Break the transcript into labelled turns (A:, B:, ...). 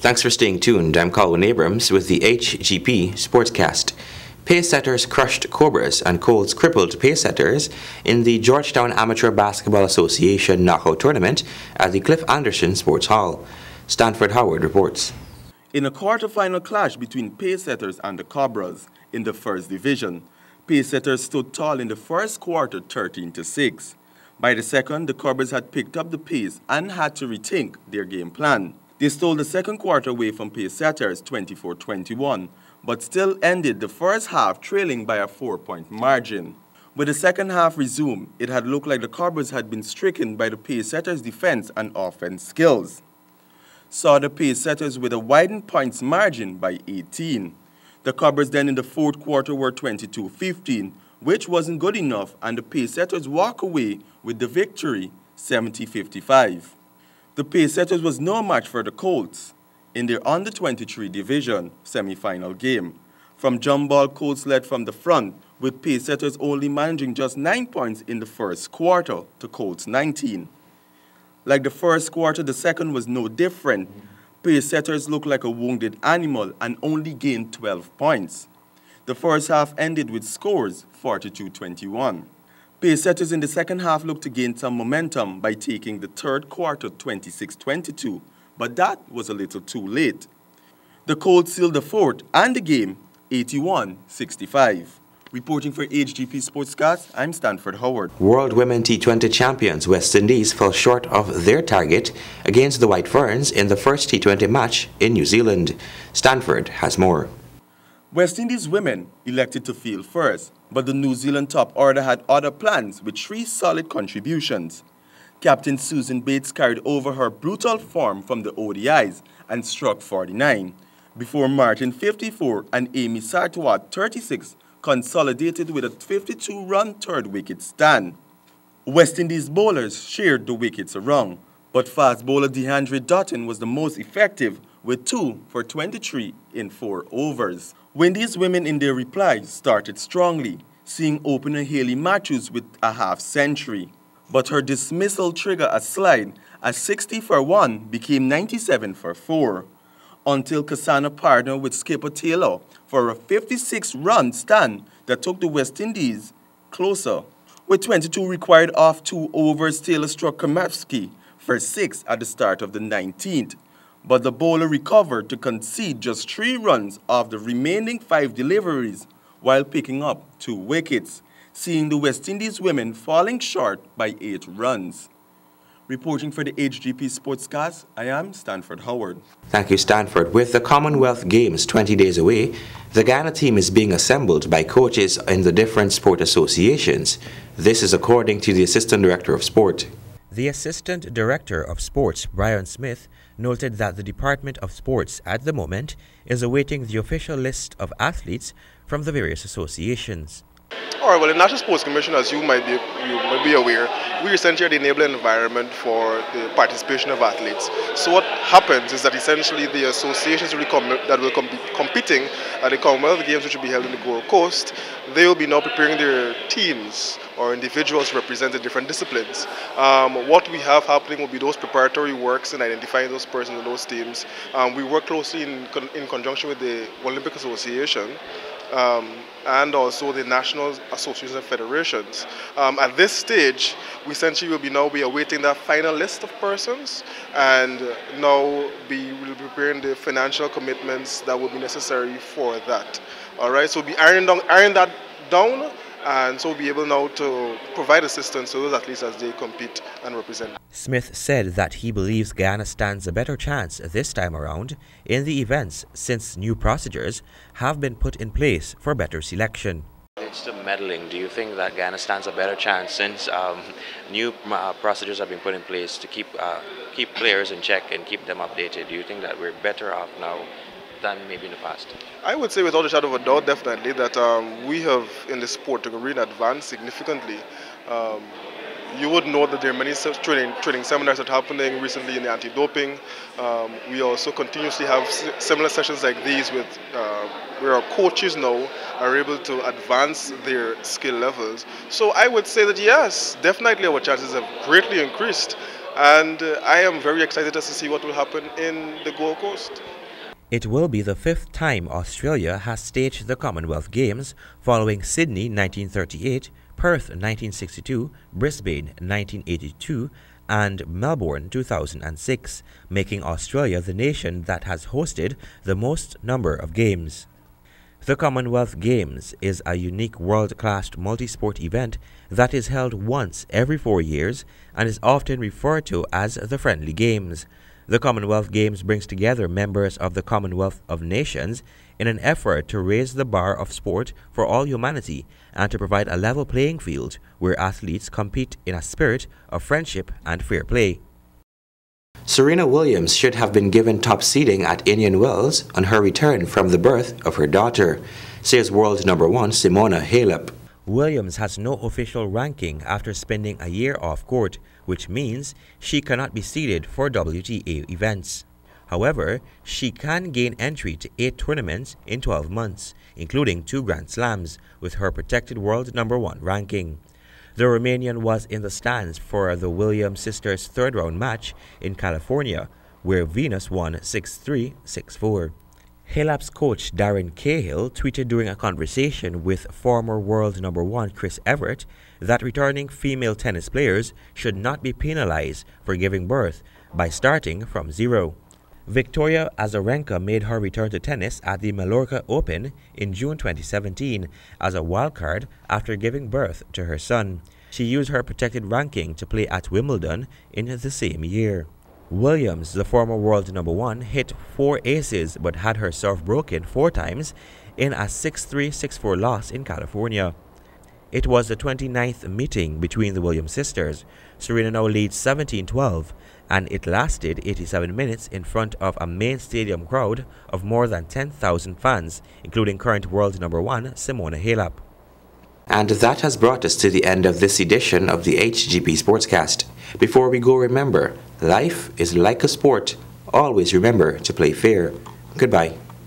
A: Thanks for staying tuned. I'm Colin Abrams with the Hgp Sportscast. Pace setters crushed Cobras and Colts crippled pace setters in the Georgetown Amateur Basketball Association knockout tournament at the Cliff Anderson Sports Hall. Stanford Howard reports.
B: In a quarter-final clash between pace setters and the Cobras in the first division, pace setters stood tall in the first quarter 13-6. By the second, the Cobras had picked up the pace and had to rethink their game plan. They stole the second quarter away from pace setters 24-21, but still ended the first half trailing by a 4-point margin. When the second half resumed, it had looked like the Cobras had been stricken by the pace setters' defense and offense skills. Saw the pace setters with a widened points margin by 18. The Cobras then in the fourth quarter were 22-15, which wasn't good enough, and the pace setters walk away with the victory 70-55. The pace setters was no match for the Colts in their under-23 division semi-final game. From jump ball, Colts led from the front, with pace setters only managing just 9 points in the first quarter to Colts 19. Like the first quarter, the second was no different. Pace setters looked like a wounded animal and only gained 12 points. The first half ended with scores 42-21. Pace setters in the second half looked to gain some momentum by taking the third quarter 26-22, but that was a little too late. The Colts sealed the fourth and the game 81-65. Reporting for Hgp Sportscast, I'm Stanford Howard.
A: World Women T20 champions West Indies fell short of their target against the White Ferns in the first T20 match in New Zealand. Stanford has more.
B: West Indies women elected to field first, but the New Zealand top order had other plans with 3 solid contributions. Captain Susan Bates carried over her brutal form from the ODIs and struck 49, before Martin 54 and Amy Sartwat 36 consolidated with a 52-run third wicket stand. West Indies bowlers shared the wickets around, but fast bowler DeAndre Dutton was the most effective with 2 for 23 in 4 overs. Windies women in their reply started strongly, seeing opener Hayley Matthews with a half-century. But her dismissal triggered a slide as 60 for 1 became 97 for 4, until Cassandra partnered with skipper Taylor for a 56-run stand that took the West Indies closer. With 22 required off 2 overs, Taylor struck Kamavsky for 6 at the start of the 19th. But the bowler recovered to concede just 3 runs off the remaining 5 deliveries while picking up 2 wickets, seeing the West Indies women falling short by 8 runs. Reporting for the Hgp Sportscast, I am Stanford Howard.
A: Thank you, Stanford. With the Commonwealth Games 20 days away, the Ghana team is being assembled by coaches in the different sport associations. This is according to the Assistant Director of Sport. The Assistant Director of Sports, Brian Smith, noted that the Department of Sports at the moment is awaiting the official list of athletes from the various associations.
C: All right, well, the National Sports Commission, as you might be aware, we essentially are the enabling environment for the participation of athletes. So what happens is that essentially the associations that will be competing at the Commonwealth Games, which will be held in the Gold Coast, they will be now preparing their teams or individuals representing different disciplines. What we have happening will be those preparatory works and identifying those persons and those teams. We work closely in conjunction with the Olympic Association and also the National Associations and Federations. At this stage, we essentially will be awaiting that final list of persons and now we'll be preparing the financial commitments that will be necessary for that. All right, so we'll be iron that down, and so we'll be able now to provide assistance to those athletes as they compete and represent.
A: Smith said that he believes Guyana stands a better chance this time around in the events since new procedures have been put in place for better selection. It's the medaling. Do you think that Guyana stands a better chance since new procedures have been put in place to keep players in check and keep them updated? Do you think that we're better off now than maybe in the past?
C: I would say without a shadow of a doubt, definitely, that we have in the sport really advanced significantly. You would know that there are many training seminars that are happening recently in the anti-doping. We also continuously have similar sessions like these with where our coaches now are able to advance their skill levels. So I would say that yes, definitely our chances have greatly increased. And I am very excited to see what will happen in the Gold Coast.
A: It will be the 5th time Australia has staged the Commonwealth Games, following Sydney 1938, Perth 1962, Brisbane 1982, and Melbourne 2006, making Australia the nation that has hosted the most number of games. The Commonwealth Games is a unique world-class multi-sport event that is held once every 4 years and is often referred to as the Friendly Games. The Commonwealth Games brings together members of the Commonwealth of Nations in an effort to raise the bar of sport for all humanity and to provide a level playing field where athletes compete in a spirit of friendship and fair play. Serena Williams should have been given top seeding at Indian Wells on her return from the birth of her daughter, says world number 1 Simona Halep. Williams has no official ranking after spending a year off court, which means she cannot be seeded for WTA events. However, she can gain entry to 8 tournaments in 12 months, including 2 Grand Slams, with her protected world number 1 ranking. The Romanian was in the stands for the Williams sisters' third-round match in California, where Venus won 6-3, 6-4. Halep's coach Darren Cahill tweeted during a conversation with former world number 1 Chris Evert that returning female tennis players should not be penalized for giving birth by starting from zero. Victoria Azarenka made her return to tennis at the Mallorca Open in June 2017 as a wildcard after giving birth to her son. She used her protected ranking to play at Wimbledon in the same year. Williams, the former world number 1, hit 4 aces but had her serve broken 4 times in a 6-3, 6-4 loss in California. It was the 29th meeting between the Williams sisters. Serena now leads 17-12, and it lasted 87 minutes in front of a main stadium crowd of more than 10,000 fans, including current world number 1 Simona Halep. And that has brought us to the end of this edition of the Hgp Sportscast. Before we go, remember, life is like a sport. Always remember to play fair. Goodbye.